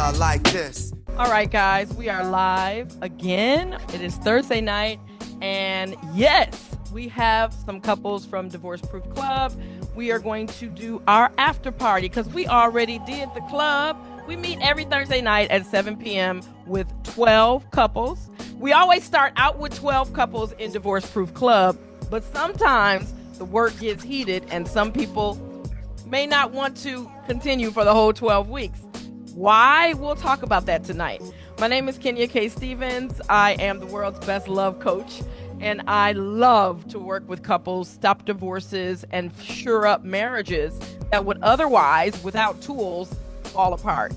Milah like this. All right, guys, we are live again. It is Thursday night, and yes, we have some couples from Divorce Proof Club. We are going to do our after party because we already did the club. We meet every Thursday night at 7 p.m. with 12 couples. We always start out with 12 couples in Divorce Proof Club, but sometimes the work gets heated and some people may not want to continue for the whole 12 weeks. Why? We'll talk about that tonight. My name is Kenya K. Stevens. I am the world's best love coach, and I love to work with couples, stop divorces, and shore up marriages that would otherwise, without tools, fall apart.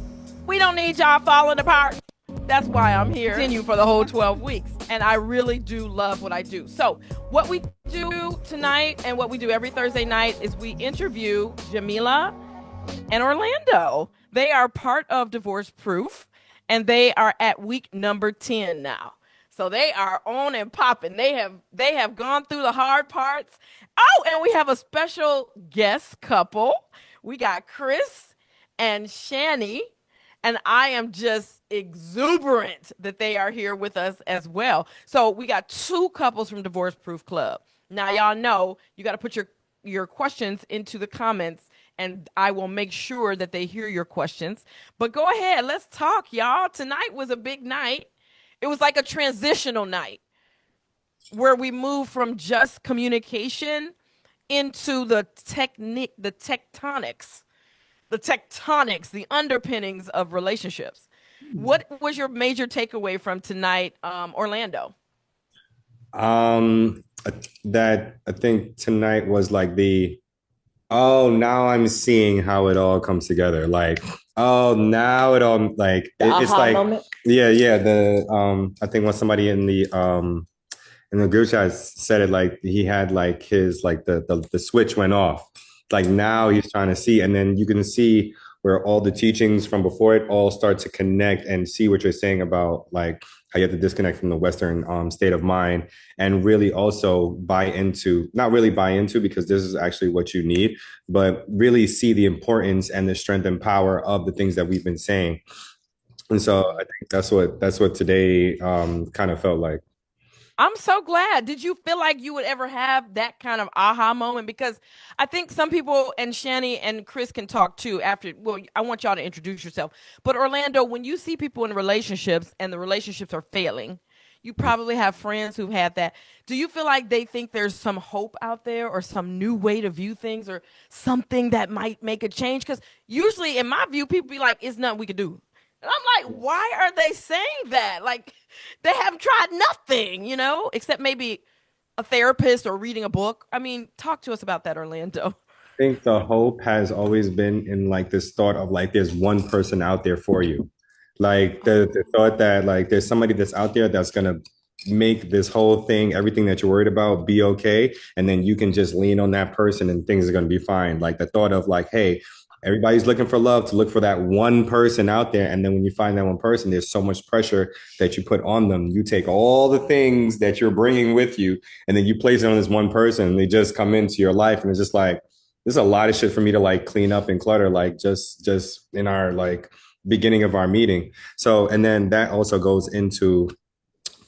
We don't need y'all falling apart. That's why I'm here. Continue for the whole 12 weeks. And I really do love what I do. So what we do tonight and what we do every Thursday night is we interview Milah and Orlando. They are part of Divorce Proof, and they are at week number 10 now. So they are on and popping. They have gone through the hard parts. Oh, and we have a special guest couple. We got Chris and Shani, and I am just exuberant that they are here with us as well. So we got two couples from Divorce Proof Club. Now, y'all know you got to put your questions into the comments, and I will make sure that they hear your questions. But go ahead, let's talk, y'all. Tonight was a big night. It was like a transitional night where we moved from just communication into the technique, the tectonics, the underpinnings of relationships. What was your major takeaway from tonight, Orlando? That I think tonight was like now I'm seeing how it all comes together. Like, now it all it's like moment. Yeah. I think when somebody in the group chat said it, like he had like his like the switch went off. Like now he's trying to see, and then you can see where all the teachings from before it all start to connect and see what you're saying about like how you have to disconnect from the Western state of mind and really also not really buy into because this is actually what you need, but really see the importance and the strength and power of the things that we've been saying. And so I think that's what today kind of felt like. I'm so glad. Did you feel like you would ever have that kind of aha moment? Because I think some people, and Shani and Chris can talk too after, well, I want y'all to introduce yourself. But Orlando, when you see people in relationships and the relationships are failing, you probably have friends who've had that. Do you feel like they think there's some hope out there or some new way to view things or something that might make a change? Because usually in my view, people be like, it's nothing we could do. And I'm like, why are they saying that? Like, they haven't tried nothing, except maybe a therapist or reading a book. I mean, talk to us about that, Orlando. I think the hope has always been in like this thought of like there's one person out there for you. Like the thought that like there's somebody that's out there that's going to make this whole thing, everything that you're worried about, be okay. And then you can just lean on that person and things are going to be fine. Like the thought of like, hey, everybody's looking for love, to look for that one person out there. And then when you find that one person, there's so much pressure that you put on them. You take all the things that you're bringing with you and then you place it on this one person and they just come into your life. And it's just like, there's a lot of shit for me to like clean up and clutter, like just in our like beginning of our meeting. So, and then that also goes into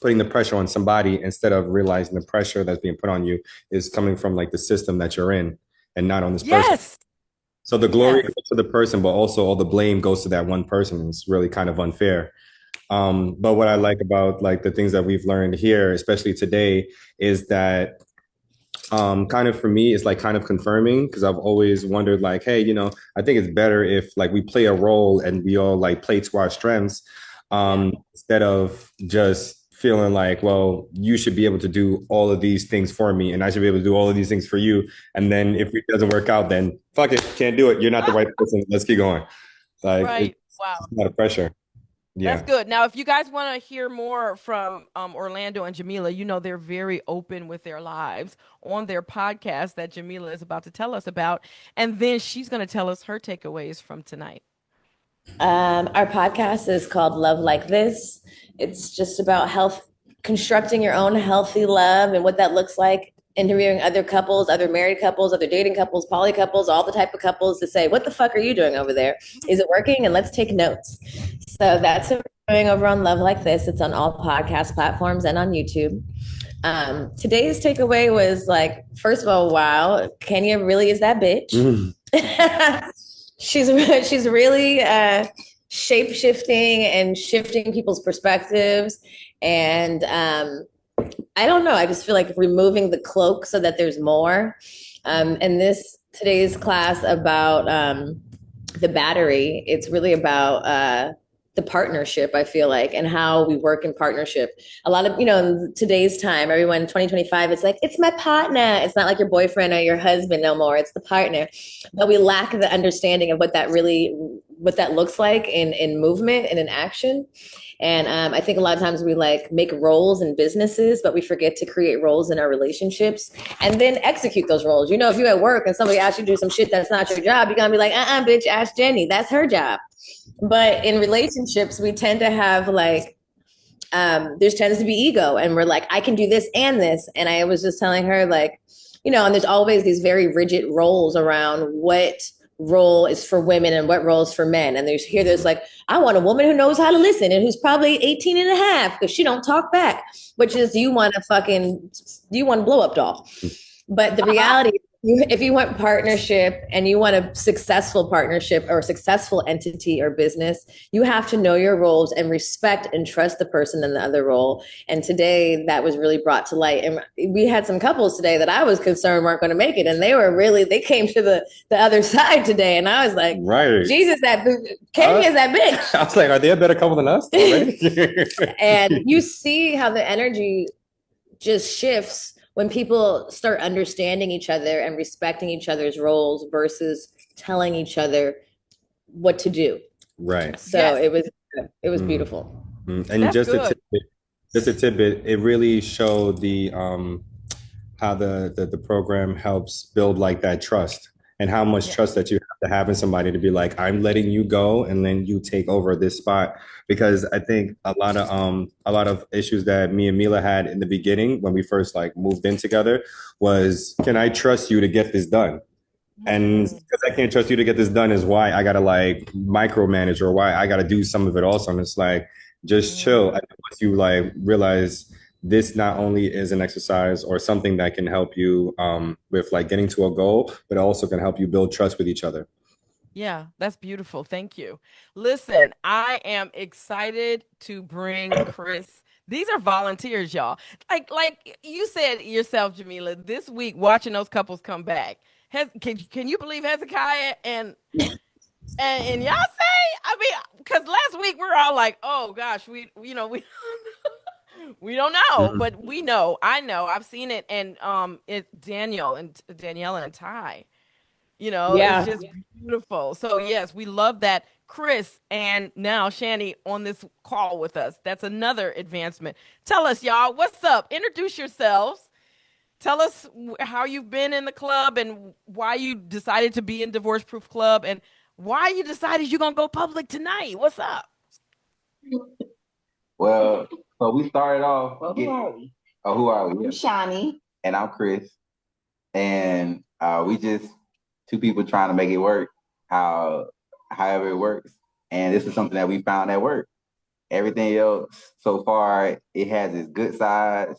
putting the pressure on somebody instead of realizing the pressure that's being put on you is coming from like the system that you're in and not on this person. So the glory goes to the person, but also all the blame goes to that one person. It's really kind of unfair. But what I like about like the things that we've learned here, especially today, is that kind of for me, it's like kind of confirming because I've always wondered like, hey, I think it's better if like we play a role and we all like play to our strengths instead of just feeling like, well, you should be able to do all of these things for me and I should be able to do all of these things for you. And then if it doesn't work out, then fuck it, can't do it. You're not the right person. Let's keep going. Like, right. Wow. It's a lot of pressure. Yeah. That's good. Now, if you guys want to hear more from Orlando and Milah, they're very open with their lives on their podcast that Milah is about to tell us about. And then she's going to tell us her takeaways from tonight. Our podcast is called Love Like This. It's just about constructing your own healthy love and what that looks like interviewing other couples, other married couples, other dating couples, poly couples, all the type of couples to say, what the fuck are you doing over there? Is it working? And let's take notes. So that's what we're doing over on Love Like This. It's on all podcast platforms and on YouTube. Today's takeaway was like, first of all, wow, Kenya really is that bitch. She's really shape shifting and shifting people's perspectives. And I don't know. I just feel like removing the cloak so that there's more. And today's class about the battery, it's really about the partnership, I feel like, and how we work in partnership. A lot of, in today's time, everyone, 2025, it's like, it's my partner. It's not like your boyfriend or your husband no more. It's the partner. But we lack the understanding of what that looks like in movement and in action. And I think a lot of times we make roles in businesses, but we forget to create roles in our relationships and then execute those roles. If you're at work and somebody asks you to do some shit that's not your job, you're going to be like, bitch, ask Jenny. That's her job. But in relationships, we tend to have there tends to be ego, and we're like, I can do this and this. And I was just telling her and there's always these very rigid roles around what role is for women and what role is for men. And there's like, I want a woman who knows how to listen and who's probably 18 and a half because she don't talk back, which is you want a blow up doll. But the reality, if you want partnership and you want a successful partnership or a successful entity or business, you have to know your roles and respect and trust the person in the other role. And today that was really brought to light. And we had some couples today that I was concerned weren't going to make it. And they came to the other side today. And I was like, right. Jesus, Kenya is that bitch. I was like, are they a better couple than us already? And you see how the energy just shifts when people start understanding each other and respecting each other's roles versus telling each other what to do. Right. So yes. It was beautiful. And that's just a tidbit, it really showed the how the program helps build that trust and how much trust that you have to have in somebody to be like, I'm letting you go and then you take over this spot. Because I think a lot of issues that me and Milah had in the beginning when we first moved in together was, can I trust you to get this done? And because I can't trust you to get this done is why I gotta micromanage, or why I gotta do some of it also. And it's just chill. I think once you realize this not only is an exercise or something that can help you with getting to a goal, but also can help you build trust with each other. Yeah, that's beautiful. Thank you. Listen, I am excited to bring Chris. These are volunteers, y'all. Like you said yourself, Jamila, this week watching those couples come back. Can you believe Hezekiah and y'all say? I mean, because last week we're all like, oh gosh, we we we don't know, but we know. I know. I've seen it, and it's Danielle and Ty. It's just beautiful. So yes, we love that. Chris and now Shani on this call with us. That's another advancement. Tell us, y'all, what's up? Introduce yourselves. Tell us how you've been in the club and why you decided to be in Divorce Proof Club and why you decided you're going to go public tonight. What's up? Well, so we started off. Who are we? Oh, who are we? I'm Shani. And I'm Chris. And we just two people trying to make it work, however it works. And this is something that we found at work. Everything else so far, it has its good sides,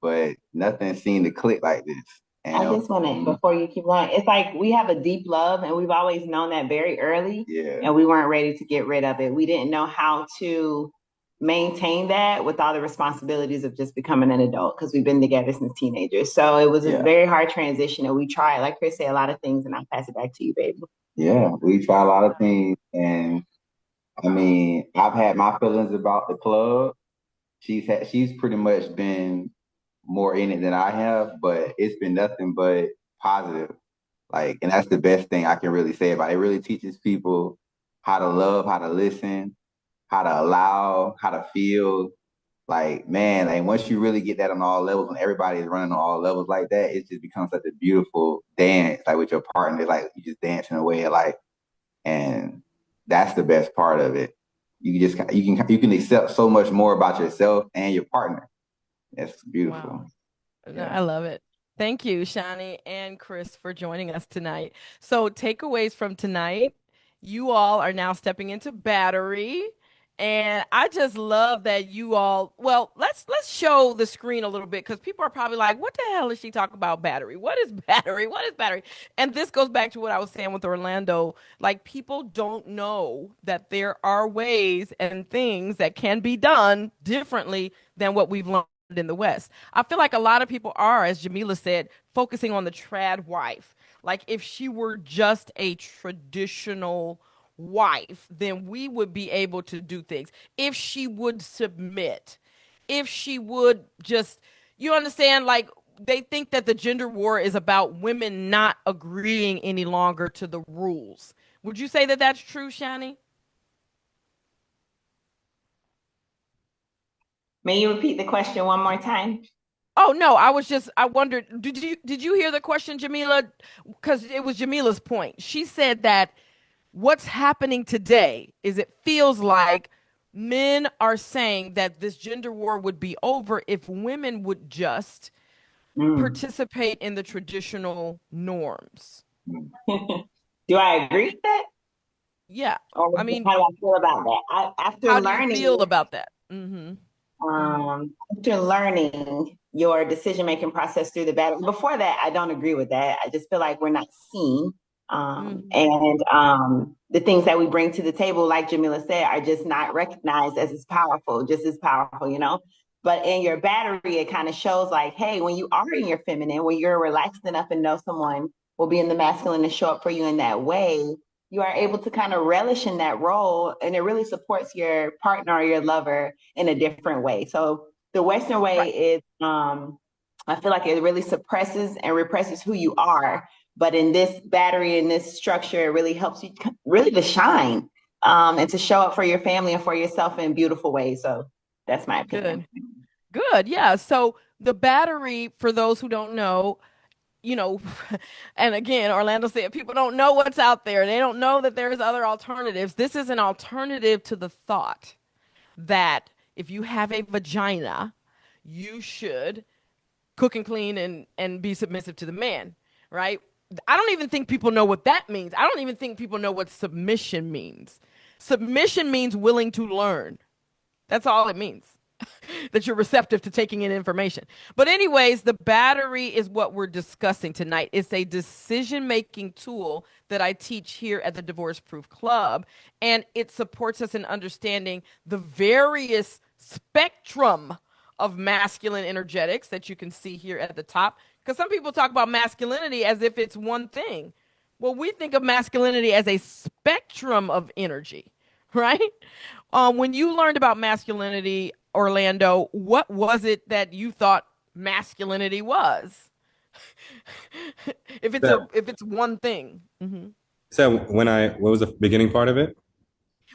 but nothing seemed to click like this. And I just want to, before you keep going, it's like we have a deep love and we've always known that very early. Yeah. And we weren't ready to get rid of it. We didn't know how to maintain that with all the responsibilities of just becoming an adult because we've been together since teenagers. So it was a very hard transition, and we tried, like Chris said, a lot of things, and I'll pass it back to you, baby. Yeah, we tried a lot of things, and I mean, I've had my feelings about the club. She's pretty much been more in it than I have, but it's been nothing but positive. And that's the best thing I can really say about it. It really teaches people how to love, how to listen, how to allow, how to feel. Once you really get that on all levels, when everybody's running on all levels like that, it just becomes such a beautiful dance, with your partner, you just dancing away of life. And that's the best part of it. You can accept so much more about yourself and your partner. That's beautiful. Wow. Yeah. I love it. Thank you, Shani and Chris, for joining us tonight. So, takeaways from tonight, you all are now stepping into battery. And I just love that you all, well, let's show the screen a little bit because people are probably like, what the hell is she talking about battery? What is battery? What is battery? And this goes back to what I was saying with Orlando. Like people don't know that there are ways and things that can be done differently than what we've learned in the West. I feel like a lot of people are, as Jamila said, focusing on the trad wife. Like if she were just a traditional wife, then we would be able to do things. If she would submit, if she would just, you understand, like they think that the gender war is about women not agreeing any longer to the rules. Would you say that that's true, Shani? May you repeat the question one more time? Oh no, I wondered, did you hear the question, Jamila? Because it was Jamila's point. She said that what's happening today is it feels like men are saying that this gender war would be over if women would just participate in the traditional norms. Do I agree with that? Yeah. Or I mean, how do I feel about that? After how do you learning, feel about that? Mm-hmm. after learning your decision making process through the battle, before that, I don't agree with that. I just feel like we're not seen. And the things that we bring to the table, like Jamila said, are just not recognized as powerful, just as powerful, you know? But in your battery, it kind of shows like, hey, when you are in your feminine, when you're relaxed enough and know someone will be in the masculine and show up for you in that way, you are able to kind of relish in that role, and it really supports your partner or your lover in a different way. So the Western way Right. is, I feel like it really suppresses and represses who you are. But in this battery, in this structure, it really helps you really to shine, and to show up for your family and for yourself in beautiful ways. So that's my opinion. Good. Good. Yeah. So the battery, for those who don't know, you know, and again, Orlando said people don't know what's out there. They don't know that there's other alternatives. This is an alternative to the thought that if you have a vagina, you should cook and clean and be submissive to the man, right? I don't even think people know what that means. I don't even think people know what submission means. Submission means willing to learn. That's all it means. That you're receptive to taking in information. But anyways, the battery is what we're discussing tonight. It's a decision-making tool that I teach here at the Divorce Proof Club, and it supports us in understanding the various spectrum of masculine energetics that you can see here at the top. Because some people talk about masculinity as if it's one thing. Well, we think of masculinity as a spectrum of energy, right? When you learned about masculinity, Orlando, what was it that you thought masculinity was? So, If it's one thing. so what was the beginning part of it?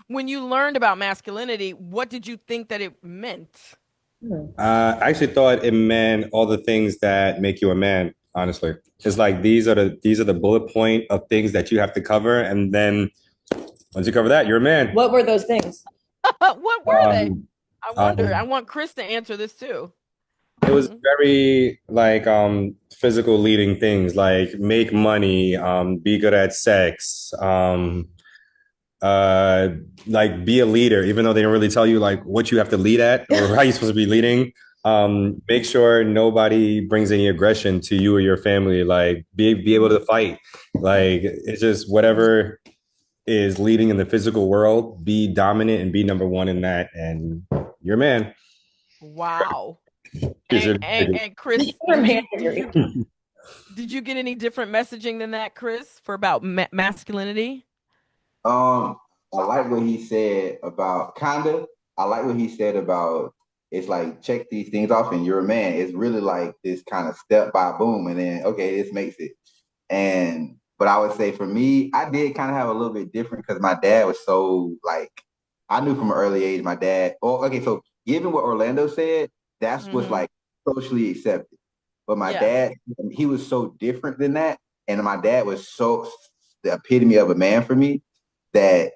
When you learned about masculinity, what did you think that it meant? I actually thought it meant all the things that make you a man, honestly. It's like these are the bullet point of things that you have to cover, and then once you cover that, you're a man. What were those things? What were they? Um, I wonder. I um, want Chris to answer this too. it was Mhm. very like physical leading things like make money, be good at sex, uh like be a leader, even though they don't really tell you like what you have to lead at or how you're supposed to be leading. Make sure nobody brings any aggression to you or your family, like be able to fight, like it's just whatever is leading in the physical world, be dominant and be number one in that, and you're a man. Wow. Is And, it- and Chris, did you get any different messaging than that, Chris, for about masculinity? I like what he said about kinda. I like what he said about it's like check these things off and you're a man. It's really like this kind of step by boom, and then okay, this makes it. And but I would say for me, I did kind of have a little bit different because my dad was so like I knew from an early age my dad. Oh, okay, so given what Orlando said, that's what's Mm-hmm. like socially accepted. But my Yes. dad, he was so different than that, and my dad was so the epitome of a man for me that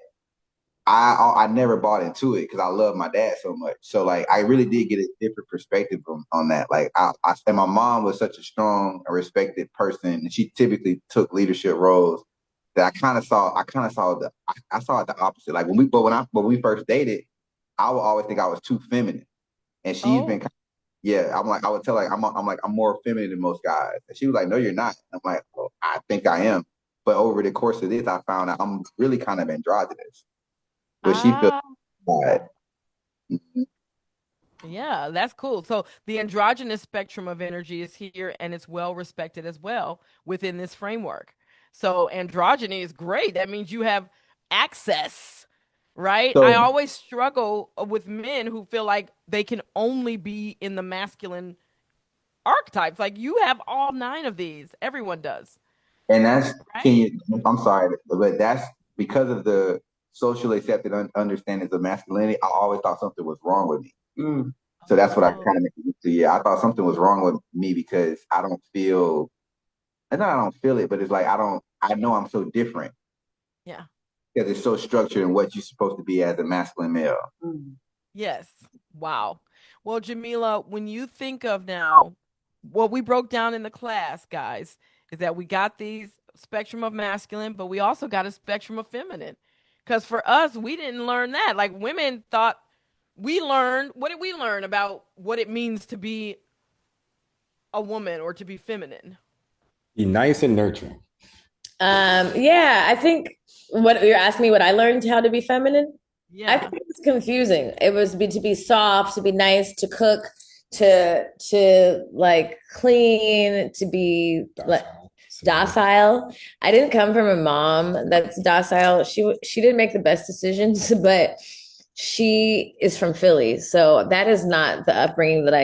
I never bought into it because I love my dad so much. So like I really did get a different perspective on that. Like I and my mom was such a strong and respected person, and she typically took leadership roles that I saw it the opposite. Like when we first dated, I would always think I was too feminine, and she's been Oh. kind of, yeah. I'm like I would tell like I'm like I'm more feminine than most guys, and she was like, no, you're not. I'm like, well, I think I am, but over the course of this, I found out I'm really kind of androgynous, but she feels Ah, bad. yeah, that's cool. So the androgynous spectrum of energy is here and it's well respected as well within this framework. So androgyny is great. That means you have access, right? I So always struggle with men who feel like they can only be in the masculine archetypes. Like you have all nine of these. Everyone does, and that's can right? you? I'm sorry, but that's because of the socially accepted understandings of masculinity. I always thought something was wrong with me. So that's what I Oh, kind of yeah. I thought something was wrong with me because I don't feel. And not I don't feel it, but it's like I don't. I know I'm so different yeah. because it's so structured in what you're supposed to be as a masculine male. Yes. Wow. Well, Jamila, when you think of now what we broke down in the class, guys, is that we got these spectrum of masculine, but we also got a spectrum of feminine. Because for us, we didn't learn that. Like women thought we learned, what did we learn about what it means to be a woman or to be feminine? Be nice and nurturing. Yeah, I think what you're asking me what I learned how to be feminine. I think Yeah. it was confusing. It was to be soft, to be nice, to cook, to like clean, to be like docile. I didn't come from a mom that's docile. She didn't make the best decisions, but she is from Philly, so that is not the upbringing that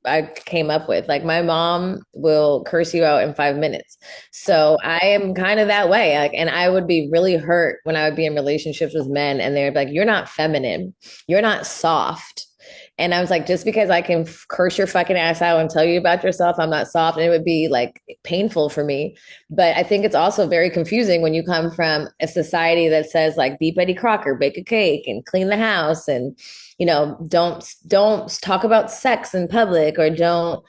I came up with. Like my mom will curse you out in 5 minutes. So I am kind of that way. Like, and I would be really hurt when I would be in relationships with men and they're like, you're not feminine. You're not soft. And I was like, just because I can curse your fucking ass out and tell you about yourself, I'm not soft. And it would be like painful for me. But I think it's also very confusing when you come from a society that says like be Betty Crocker, bake a cake and clean the house and don't talk about sex in public or don't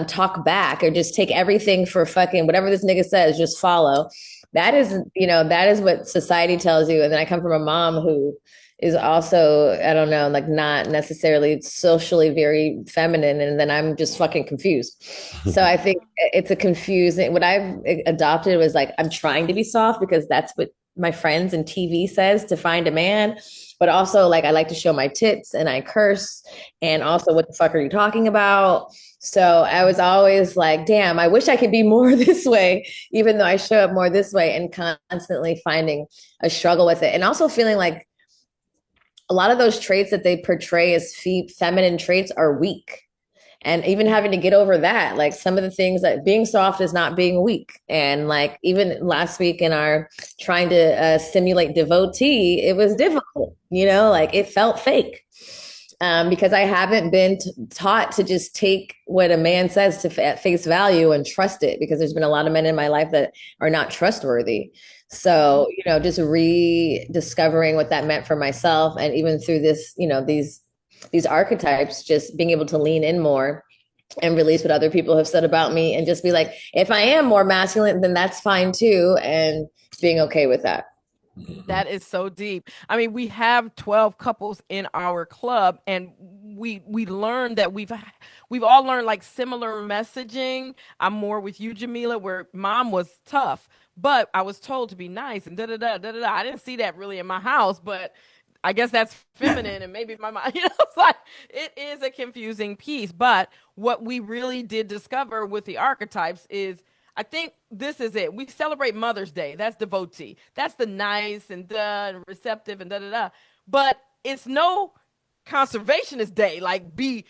talk back or just take everything for fucking whatever this nigga says, just follow. That is, that is what society tells you. And then I come from a mom who is also, I don't know, like not necessarily socially very feminine. And then I'm just fucking confused. So I think it's a confusing, what I've adopted was like, I'm trying to be soft because that's what my friends and TV says to find a man. But also, like, I like to show my tits and I curse. And also, what the fuck are you talking about? So I was always like, damn, I wish I could be more this way, even though I show up more this way, and constantly finding a struggle with it. And also feeling like a lot of those traits that they portray as feminine traits are weak. And even having to get over that, like some of the things that being soft is not being weak. And like even last week in our trying to simulate devotee, it was difficult, like it felt fake. Because I haven't been taught to just take what a man says to at face value and trust it, because there's been a lot of men in my life that are not trustworthy. So, just rediscovering what that meant for myself. And even through this, these archetypes, just being able to lean in more and release what other people have said about me and just be like, if I am more masculine, then that's fine too. And being okay with that. That is so deep. I mean, we have 12 couples in our club and we learned that we've all learned like similar messaging. I'm more with you, Jamila, where mom was tough, but I was told to be nice and da da da da da. I didn't see that really in my house, but I guess that's feminine and maybe my mind, it's like it is a confusing piece. But what we really did discover with the archetypes is I think this is it. We celebrate Mother's Day. That's devotee. That's the nice and and receptive and da da da. But it's no conservationist day. Like be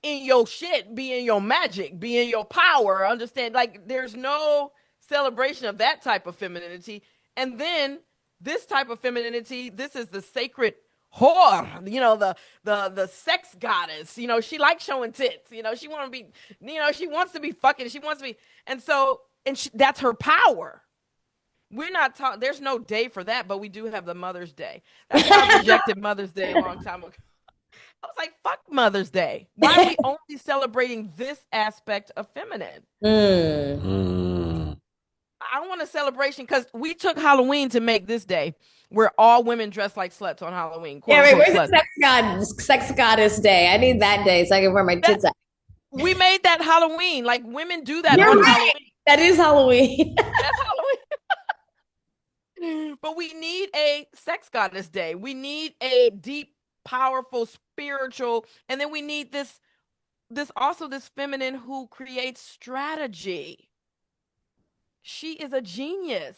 in your shit, be in your magic, be in your power. Understand? Like there's no celebration of that type of femininity. And then this type of femininity, this is the sacred whore, the sex goddess. She likes showing tits. She want to be, she wants to be fucking. She wants to be, and so that's her power. We're not talking. There's no day for that, but we do have the Mother's Day. That's why I rejected Mother's Day a long time ago. I was like, fuck Mother's Day. Why are we only celebrating this aspect of feminine? I want a celebration because we took Halloween to make this day where all women dress like sluts on Halloween. Yeah, right. Where's the sex goddess day? I need that day so I can wear my tits out. We made that Halloween. Like women do that on Halloween. That is Halloween. That's Halloween. But we need a sex goddess day. We need a deep, powerful, spiritual, and then we need this feminine who creates strategy. She is a genius.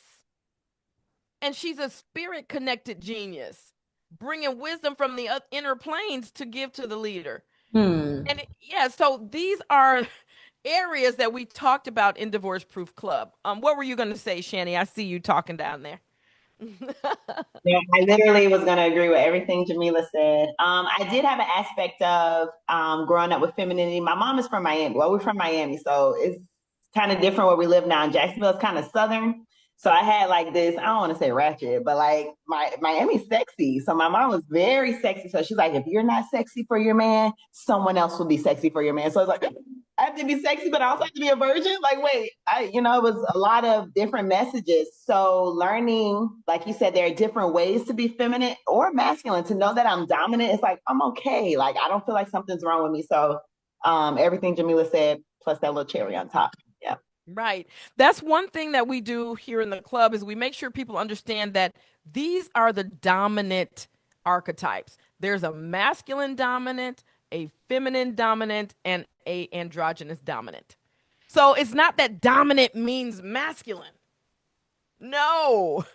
And she's a spirit connected genius, bringing wisdom from the inner planes to give to the leader. And so these are areas that we talked about in Divorce Proof Club. What were you going to say, Shani? I see you talking down there. Yeah, I literally was going to agree with everything Jamila said. I did have an aspect of growing up with femininity. My mom is from Miami. Well, we're from Miami, so it's kind of different where we live now. In Jacksonville, it's kind of southern. So I had like this, I don't want to say ratchet, but like Miami's sexy. So my mom was very sexy. So she's like, if you're not sexy for your man, someone else will be sexy for your man. So I was like, I have to be sexy, but I also have to be a virgin. Like, wait, it was a lot of different messages. So learning, like you said, there are different ways to be feminine or masculine. To know that I'm dominant, it's like, I'm okay. Like, I don't feel like something's wrong with me. So everything Jamila said, plus that little cherry on top. Yeah. Right. That's one thing that we do here in the club is we make sure people understand that these are the dominant archetypes. There's a masculine dominant, a feminine dominant, and a androgynous dominant. So it's not that dominant means masculine. No.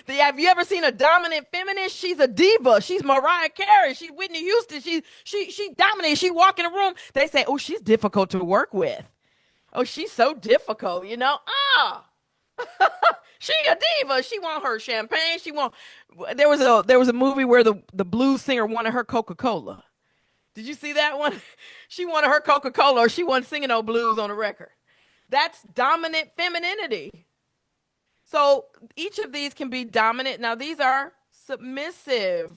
Have you ever seen a dominant feminist? She's a diva. She's Mariah Carey. She's Whitney Houston. She dominates. She walk in a room. They say, oh, she's difficult to work with. Oh, she's so difficult, she a diva. She want her champagne. There was a movie where the blues singer wanted her Coca-Cola. Did you see that one? She wanted her Coca-Cola, or she wasn't singing no blues on the record. That's dominant femininity. So each of these can be dominant. Now these are submissive.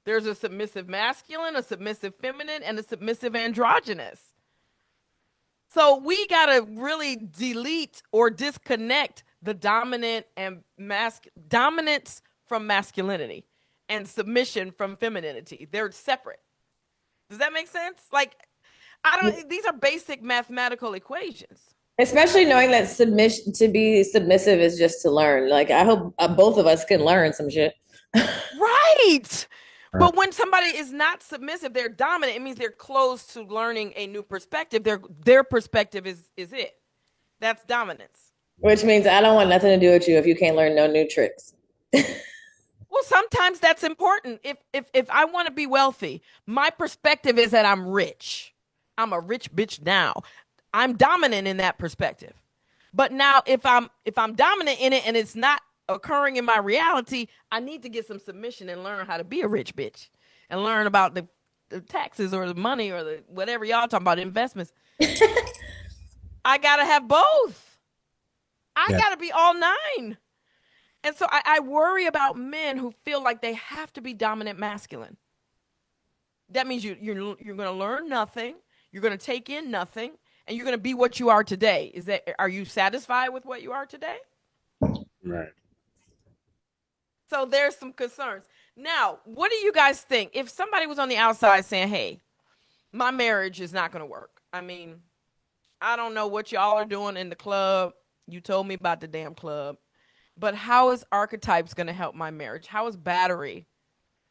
There's a submissive masculine, a submissive feminine, and a submissive androgynous. So we got to really delete or disconnect the dominant and dominance from masculinity and submission from femininity. They're separate. Does that make sense? Like, these are basic mathematical equations. Especially knowing that to be submissive is just to learn. Like, I hope both of us can learn some shit. Right. But when somebody is not submissive, they're dominant. It means they're closed to learning a new perspective. Their perspective is it. That's dominance. Which means I don't want nothing to do with you if you can't learn no new tricks. Well, sometimes that's important. If I want to be wealthy, my perspective is that I'm rich. I'm a rich bitch now. I'm dominant in that perspective. But now if I'm dominant in it and it's not occurring in my reality, I need to get some submission and learn how to be a rich bitch and learn about the taxes or the money or the whatever y'all talking about, investments. I gotta have both. I gotta be all nine. And so I worry about men who feel like they have to be dominant masculine. That means you're gonna learn nothing, you're gonna take in nothing, and you're gonna be what you are today. Are you satisfied with what you are today? Right. So there's some concerns. Now, what do you guys think? If somebody was on the outside saying, hey, my marriage is not going to work. I mean, I don't know what y'all are doing in the club. You told me about the damn club. But how is archetypes going to help my marriage? How is battery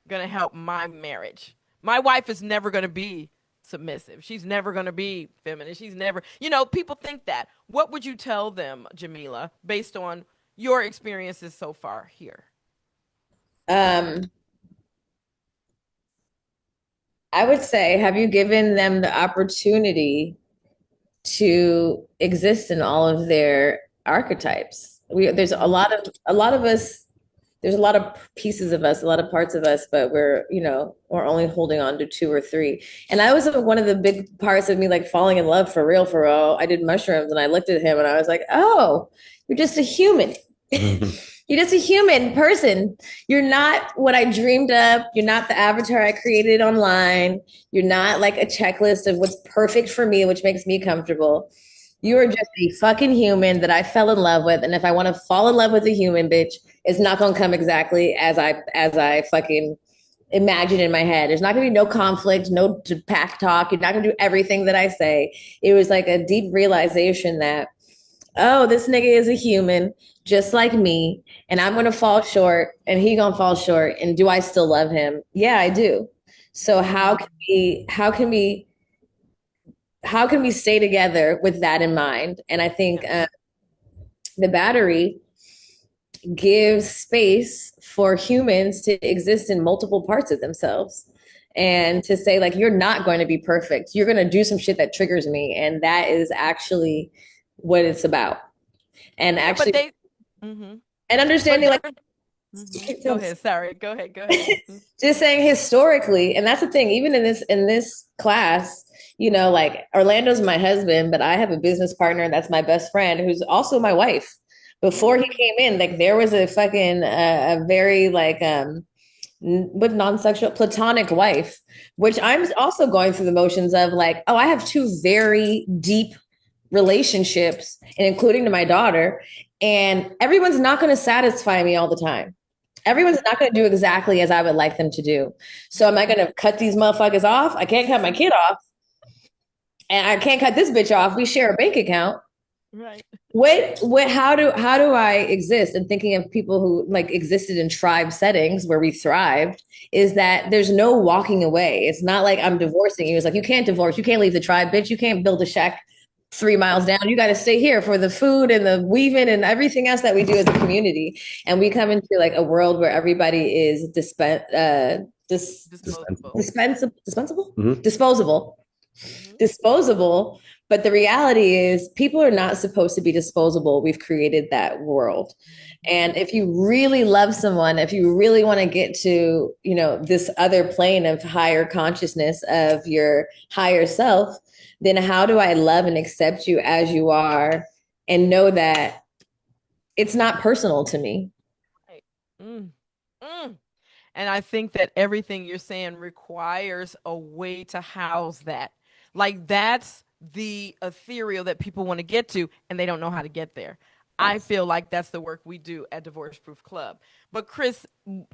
going to help my marriage? My wife is never going to be submissive. She's never going to be feminine. She's never, people think that. What would you tell them, Jamila, based on your experiences so far here? I would say, have you given them the opportunity to exist in all of their archetypes? There's a lot of us, there's a lot of pieces of us, a lot of parts of us, but we're only holding on to 2 or 3. And I was one of the big parts of me, like falling in love for real. I did mushrooms and I looked at him and I was like, oh, you're just a human. You're just a human person. You're not what I dreamed up. You're not the avatar I created online. You're not like a checklist of what's perfect for me, which makes me comfortable. You are just a fucking human that I fell in love with. And if I want to fall in love with a human, bitch, it's not gonna come exactly as I fucking imagine in my head. There's not gonna be no conflict, no pack talk. You're not gonna do everything that I say. It was like a deep realization that, oh, this nigga is a human just like me, and I'm gonna fall short, and he gonna fall short. And do I still love him? Yeah, I do. So how can we stay together with that in mind? And I think the battery gives space for humans to exist in multiple parts of themselves and to say like, you're not going to be perfect, you're going to do some shit that triggers me, and that is actually what it's about. And actually, and understanding like, go ahead, sorry, go ahead. Just saying historically, and that's the thing, even in this class, like Orlando's my husband, but I have a business partner that's my best friend who's also my wife. Before he came in, like there was a fucking a very like with non-sexual platonic wife, which I'm also going through the motions of like, oh, I have two very deep relationships, and including to my daughter, and everyone's not going to satisfy me all the time. Everyone's not going to do exactly as I would like them to do. So am I going to cut these motherfuckers off? I can't cut my kid off, and I can't cut this bitch off. We share a bank account. Right. How do I exist? And thinking of people who like existed in tribe settings where we thrived, is that there's no walking away. It's not like I'm divorcing you. It's like, you can't divorce. You can't leave the tribe, bitch. You can't build a shack 3 miles down. You got to stay here for the food and the weaving and everything else that we do as a community. And we come into like a world where everybody is dispensable. Disposable. But the reality is, people are not supposed to be disposable. We've created that world. And if you really love someone, if you really want to get to, this other plane of higher consciousness of your higher self, then how do I love and accept you as you are and know that it's not personal to me? Right. And I think that everything you're saying requires a way to house that. Like, that's the ethereal that people want to get to, and they don't know how to get there. I feel like that's the work we do at Divorce Proof Club. But Chris,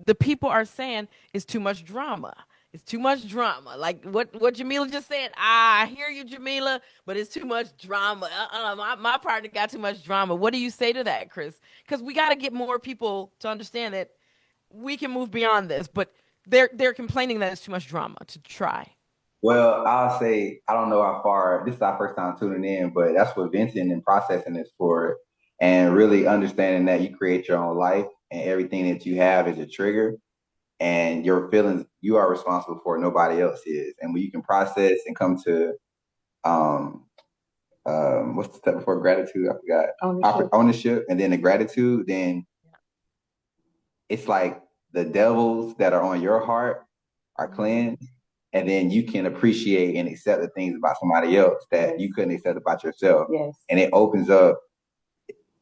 the people are saying it's too much drama. It's too much drama. Like what Jamila just said. I hear you, Jamila, but it's too much drama. My partner got too much drama. What do you say to that, Chris? Because we got to get more people to understand that we can move beyond this. But they're complaining that it's too much drama to try. Well, I'll say I don't know how far this is our first time tuning in, but that's what venting and processing is for, and really understanding that you create your own life and everything that you have is a trigger, and your feelings you are responsible for, nobody else is. And when you can process and come to what's the step before gratitude? I forgot. Ownership, and then the gratitude, then it's like the devils that are on your heart are cleansed. And then you can appreciate and accept the things about somebody else that you couldn't accept about yourself. Yes. And it opens up,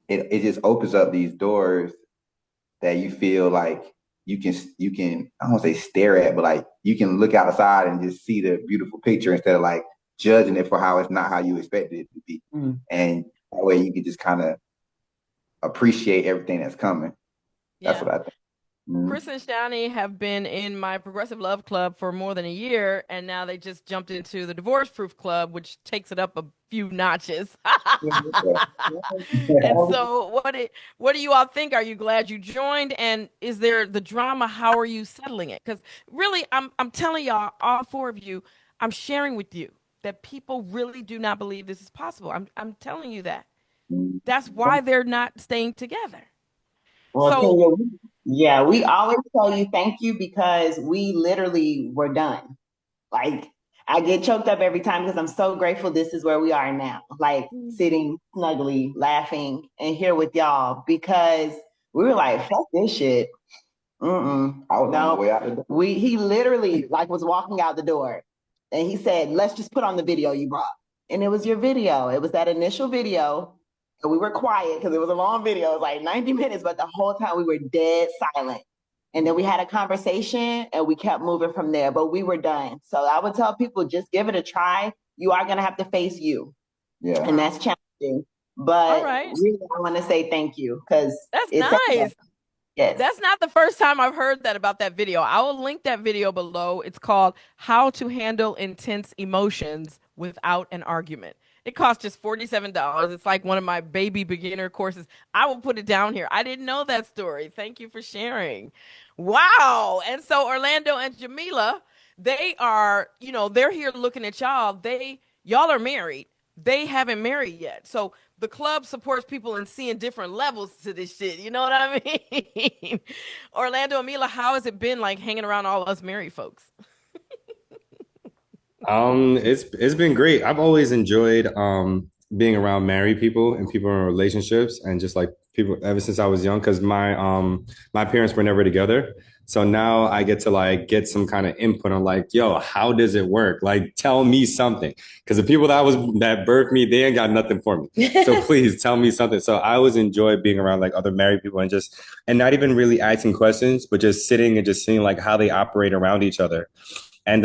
it just opens up these doors that you feel like you can, I don't want to say stare at, but like you can look outside and just see the beautiful picture instead of like judging it for how it's not how you expected it to be. And that way you can just kind of appreciate everything that's coming. That's what I think. Chris and Shani have been in my Progressive Love Club for more than a year, and now they just jumped into the Divorce Proof Club, which takes it up a few notches. And so what do you all think? Are you glad you joined? And is there the drama? How are you settling it? Because really, I'm telling y'all, all four of you, I'm sharing with you that people really do not believe this is possible. I'm telling you that. That's why they're not staying together. Well, we always tell you thank you because we literally were done. Like, I get choked up every time because I'm so grateful this is where we are now. Like, sitting snugly, laughing, and here with y'all, because we were like, fuck this shit. He literally like was walking out the door and he said, let's just put on the video you brought. And it was your video. It was that initial video. And we were quiet because it was a long video. It was like 90 minutes, but the whole time we were dead silent. And then we had a conversation and we kept moving from there, but we were done. So I would tell people, just give it a try. You are going to have to face you. Yeah. And that's challenging. But really, I want to say thank you because that's nice. Yes. That's not the first time I've heard that about that video. I will link that video below. It's called How to Handle Intense Emotions Without an Argument. It costs just $47. It's like one of my baby beginner courses. I will put it down here. I didn't know that story. Thank you for sharing. Wow. And so Orlando and Jamilah, they are, they're here looking at y'all. Y'all are married. They haven't married yet. So the club supports people in seeing different levels to this shit. You know what I mean? Orlando and Milah, how has it been like hanging around all us married folks? It's been great. I've always enjoyed being around married people and people in relationships and just like people ever since I was young because my parents were never together. So now I get to like get some kind of input on like, yo, how does it work? Like tell me something. Because the people that birthed me, they ain't got nothing for me. So please tell me something. So I always enjoy being around like other married people and not even really asking questions, but just sitting and just seeing like how they operate around each other. And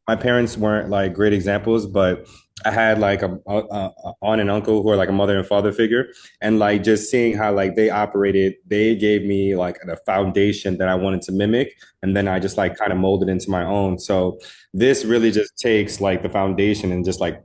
my parents weren't like great examples, but I had like a aunt and uncle who are like a mother and father figure, and like just seeing how like they operated, they gave me like a foundation that I wanted to mimic, and then I just like kind of molded into my own. So this really just takes like the foundation and just like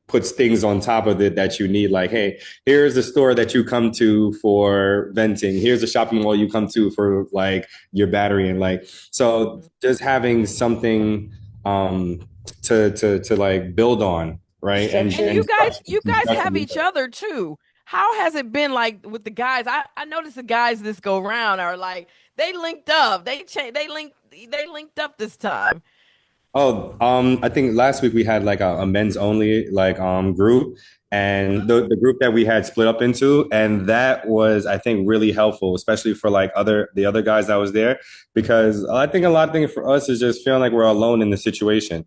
puts things on top of it that you need. Like, hey, here's the store that you come to for venting. Here's the shopping mall you come to for like your battery and like. So just having something to like build on, right? And you guys have each other too. How has it been like with the guys? I noticed the guys this go round are like they linked up. They linked up this time. Oh, I think last week we had like a men's only like group, and the group that we had split up into, and that was I think really helpful, especially for like the other guys that was there, because I think a lot of things for us is just feeling like we're alone in the situation.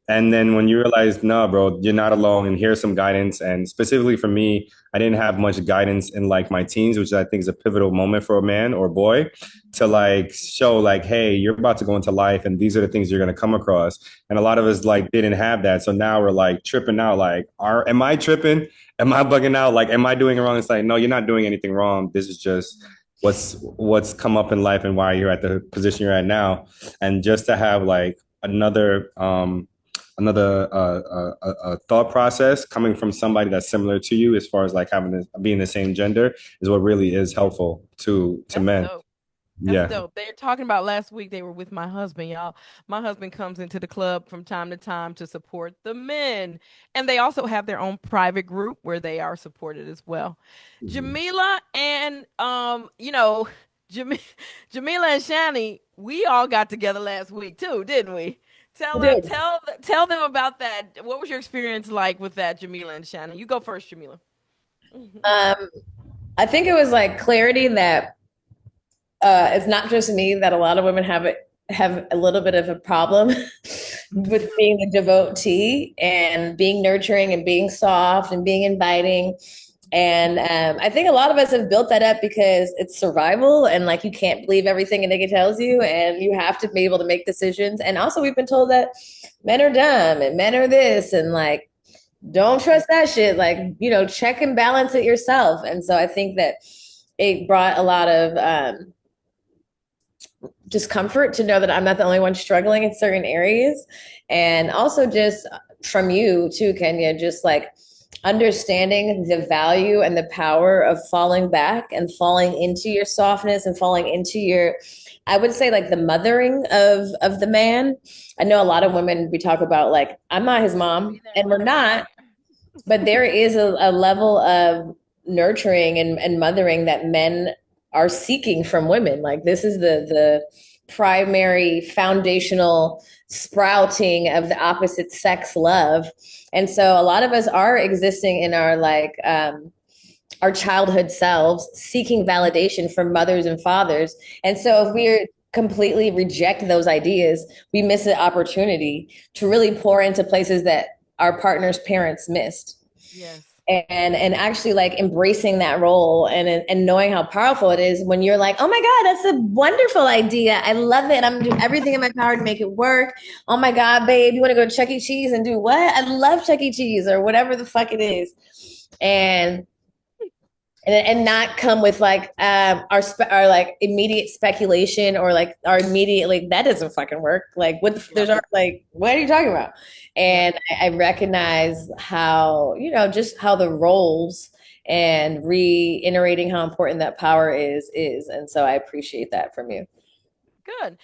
And then when you realize, no, bro, you're not alone, and here's some guidance. And specifically for me, I didn't have much guidance in like my teens, which I think is a pivotal moment for a man or boy to like show like, hey, you're about to go into life and these are the things you're going to come across. And a lot of us like didn't have that. So now we're like tripping out, like, am I tripping? Am I bugging out? Like, am I doing it wrong? It's like, no, you're not doing anything wrong. This is just what's come up in life and why you're at the position you're at now. And just to have like another thought process coming from somebody that's similar to you as far as like being the same gender is what really is helpful to men. Dope. That's dope. They're talking about last week they were with my husband, y'all. My husband comes into the club from time to time to support the men. And they also have their own private group where they are supported as well. Jamilah and Jamilah and Shani, we all got together last week too, didn't we? Tell them about that. What was your experience like with that, Jamilah and Shannon? You go first, Jamilah. I think it was like clarity that it's not just me, that a lot of women have a little bit of a problem with being a devotee and being nurturing and being soft and being inviting. And I think a lot of us have built that up because it's survival and like you can't believe everything a nigga tells you and you have to be able to make decisions. And also we've been told that men are dumb and men are this and like, don't trust that shit. Like, check and balance it yourself. And so I think that it brought a lot of discomfort to know that I'm not the only one struggling in certain areas. And also just from you too, Kenya, just like, understanding the value and the power of falling back and falling into your softness and falling into your, I would say like the mothering of the man. I know a lot of women, we talk about like, I'm not his mom and we're not, but there is a level of nurturing and mothering that men are seeking from women. Like this is the primary foundational sprouting of the opposite sex love. And so a lot of us are existing in our like our childhood selves, seeking validation from mothers and fathers. And so if we completely reject those ideas, we miss an opportunity to really pour into places that our partner's parents missed. Yes. and actually like embracing that role and knowing how powerful it is when you're like, oh my God, that's a wonderful idea. I love it. I'm doing everything in my power to make it work. Oh my God, babe, you want to go to Chuck E. Cheese and do what? I love Chuck E. Cheese or whatever the fuck it is. And not come with like our like immediate speculation or like our immediate like that doesn't fucking work. Like there's our like what are you talking about? And I recognize how just how the roles and reiterating how important that power is, and so I appreciate that from you. Good.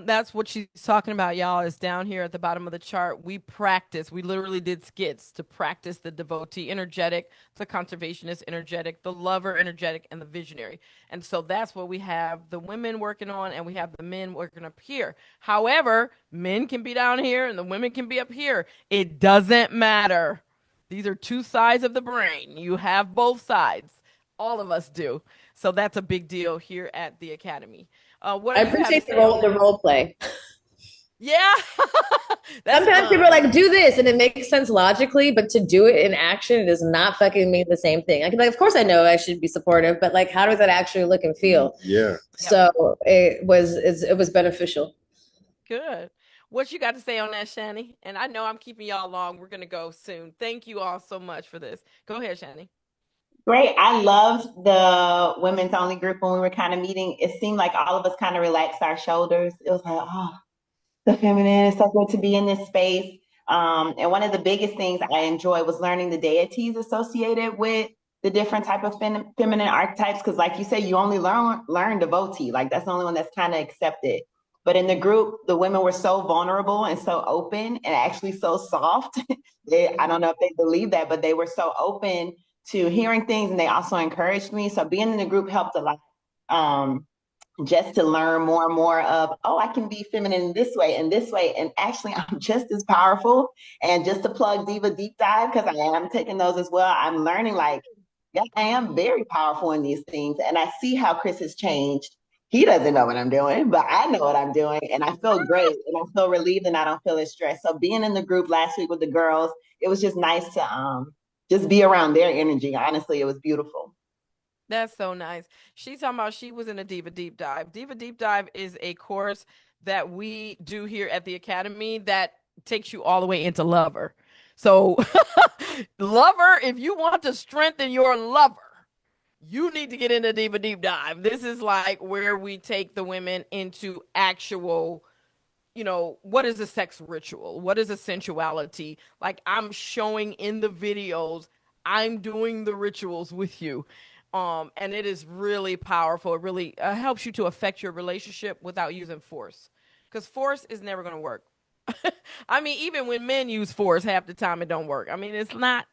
That's what she's talking about, y'all, is down here at the bottom of the chart. We practice. We literally did skits to practice the devotee energetic, the conservationist energetic, the lover energetic, and the visionary. And so that's what we have the women working on, and we have the men working up here. However, men can be down here and the women can be up here. It doesn't matter. These are two sides of the brain. You have both sides. All of us do. So that's a big deal here at the Academy. What I appreciate the role play. Yeah. Sometimes people are like, do this, and it makes sense logically, but to do it in action, it does not fucking mean the same thing. I can like, of course I know I should be supportive, but like, how does that actually look and feel? Yeah. So it was beneficial. Good. What you got to say on that, Shani? And I know I'm keeping y'all long. We're gonna go soon. Thank you all so much for this. Go ahead, Shani. Great. I loved the women's only group when we were kind of meeting. It seemed like all of us kind of relaxed our shoulders. It was like, oh, the feminine is so good to be in this space. And one of the biggest things I enjoyed was learning the deities associated with the different type of feminine archetypes. Because, like you said, you only learn devotee. Like that's the only one that's kind of accepted. But in the group, the women were so vulnerable and so open and actually so soft. I don't know if they believe that, but they were so open to hearing things, and they also encouraged me. So being in the group helped a lot. Just to learn more and more of, oh, I can be feminine this way and this way. And actually, I'm just as powerful. And just to plug Diva Deep Dive, because I am taking those as well, I'm learning like, yeah, I am very powerful in these things. And I see how Chris has changed. He doesn't know what I'm doing, but I know what I'm doing. And I feel great. And I feel relieved and I don't feel as stressed. So being in the group last week with the girls, it was just nice to just be around their energy. Honestly, it was beautiful. That's so nice. She's talking about she was in a Diva Deep Dive. Diva Deep Dive is a course that we do here at the Academy that takes you all the way into lover. So, lover, if you want to strengthen your lover, you need to get into Diva Deep Dive. This is like where we take the women into actual, what is a sex ritual? What is a sensuality? Like I'm showing in the videos, I'm doing the rituals with you. And it is really powerful. It really helps you to affect your relationship without using force, because force is never going to work. I mean, even when men use force, half the time it don't work. I mean, it's not.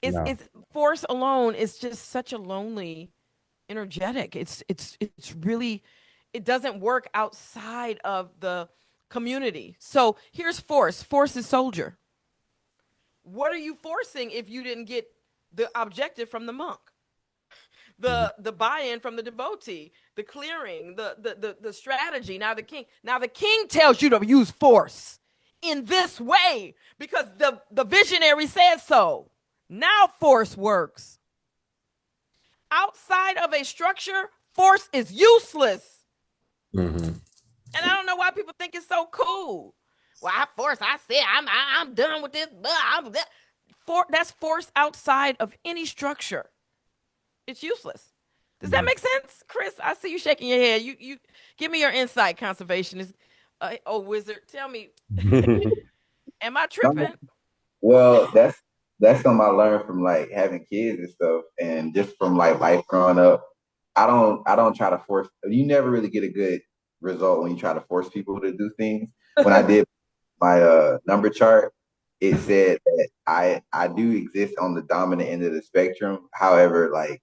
It's force alone is just such a lonely, energetic. It's really, it doesn't work outside of the community. So here's force. Force is soldier. What are you forcing if you didn't get the objective from the monk? The buy-in from the devotee, the clearing, the strategy. Now the king tells you to use force in this way because the visionary says so. Now force works. Outside of a structure, force is useless. Mm-hmm. And I don't know why people think it's so cool. Well, I said I'm done with this. That's force outside of any structure. It's useless. Does that make sense, Chris? I see you shaking your head. You give me your insight, conservationist. Wizard, tell me, am I tripping? Well, that's something I learned from like having kids and stuff, and just from like life growing up. I don't try to force. You never really get a good result when you try to force people to do things. When I did my number chart, it said that I do exist on the dominant end of the spectrum. However, like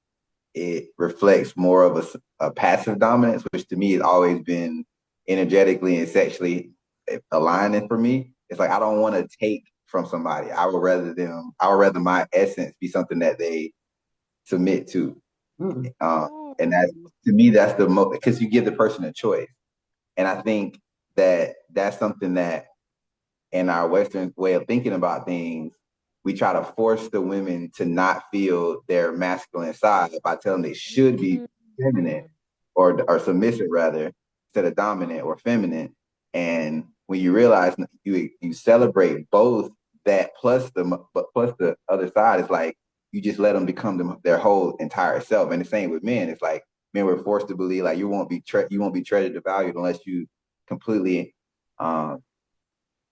it reflects more of a passive dominance, which to me has always been energetically and sexually aligning for me. It's like I don't want to take from somebody. I would rather my essence be something that they submit to. And that's to me that's the most, because you give the person a choice. And I think that that's something that in our Western way of thinking about things, we try to force the women to not feel their masculine side by telling them they should be feminine or submissive rather, instead of dominant or feminine. And when you realize you celebrate both that plus the other side, it's like you just let them become their whole entire self. And the same with men. It's like men were forced to believe like you won't be treasured or valued unless you completely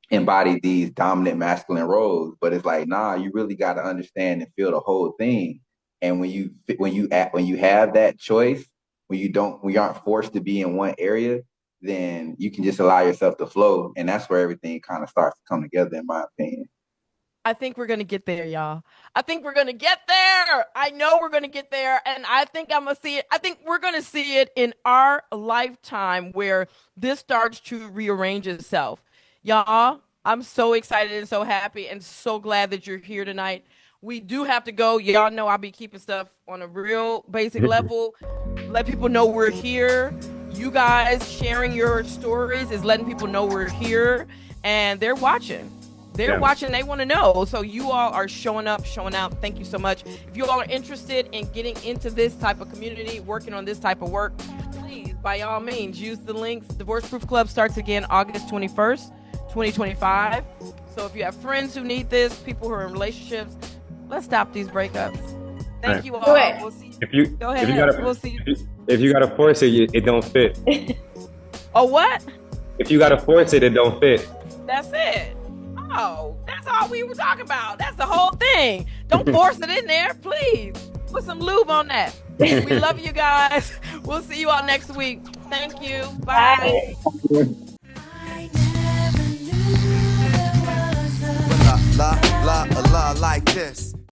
embody these dominant masculine roles. But it's like, nah, you really got to understand and feel the whole thing. And when you have that choice, when you aren't forced to be in one area, then you can just allow yourself to flow, and that's where everything kind of starts to come together, in my opinion. I think we're going to get there, y'all. I think we're going to get there. I know we're going to get there. And I think I'm going to see it. I think we're going to see it in our lifetime where this starts to rearrange itself. Y'all, I'm so excited and so happy and so glad that you're here tonight. We do have to go. Y'all know I'll be keeping stuff on a real basic level. Let people know we're here. You guys sharing your stories is letting people know we're here, and they're watching. They're watching. They want to know. So you all are showing up, showing out. Thank you so much. If you all are interested in getting into this type of community, working on this type of work, please, by all means, use the links. Divorce Proof Club starts again August 21st, 2025. So if you have friends who need this, people who are in relationships, let's stop these breakups. Thank you all. We'll see. Go ahead. We'll see. If you gotta force it, it don't fit. Oh, what? If you gotta force it, it don't fit. That's it. Oh, that's all we were talking about. That's the whole thing. Don't force it in there, please. Put some lube on that. We love you guys. We'll see you all next week. Thank you. Bye. La la la la like this.